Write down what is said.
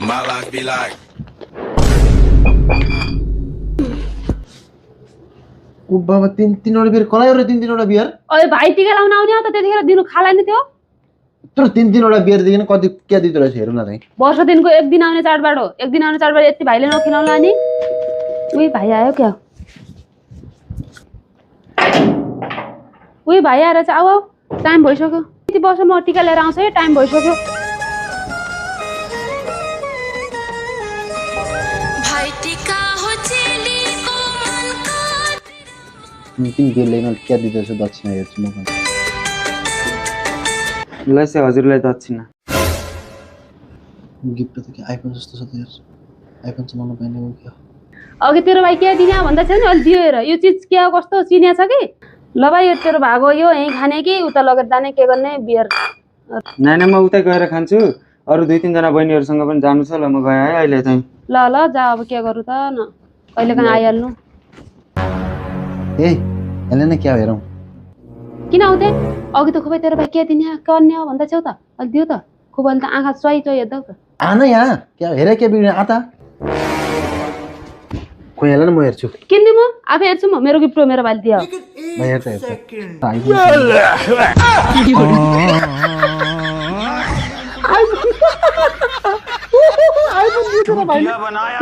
My life be like. ओ बाबा तीनवटा beer कसलाई र तीनवटा बियर ओए भाइ टिका लाउन आउने हो त त्यतिखेर दिनु खाला नि त्यो तर तीनवटा बियर देखिन कति क्या दिँदो रहेछ हेरौँ न त वर्ष दिनको एक दिन आउने चाडबाड हो एक दिन आउने चाडबाड यति भाइले नखिलाउला नि उही भाइ आयो क्या उही भाइ आएर चाहिँ आऊ टाइम भइसक्यो यति वर्ष म टिका लिएर आउँछु है टाइम भइसक्यो तिन बियर ल्याइन क्या दिँदो रहेछ दक्षिणा हेर्छु म ल से हजुरलाई दक्षिणा गिफ्ट त के आइफोन जस्तो छ त यार आइफोन चलाउन पाइने हो क्या अघि तेरो भाइ के दिने भन्दा छ नि अहिले दियो हेर यो चिज के हो कस्तो चिनिया छ कि ल भाइ यो तेरो भागो यो यहीँ खाने कि उता लगेर जाने के गर्ने बियर नानी म उतै गएर खान्छु अरू 2-3 जना बहिनीहरूसँग पनि जानु छ ल म गएँ है अहिले चाहिँ ल जा अब के गरौँ त न कहिले काहीँ आइहाल्नु ए यसले नै क्या हेरौँ किन आउँथे अघि त खुबै तेरो भाइ के दिने गर्ने हो भन्दा छेउ त अहिले दियो त खुब अहिले त आँखा चोइ हेर्दा त आना यहाँ क्या हेर क्या बिग्रिने आता खोइ हाल न म हेर्छु किन म आफै हेर्छु म मेरो गिफ्ट हो मेरो भाइले दियो म हेर्छ बनाया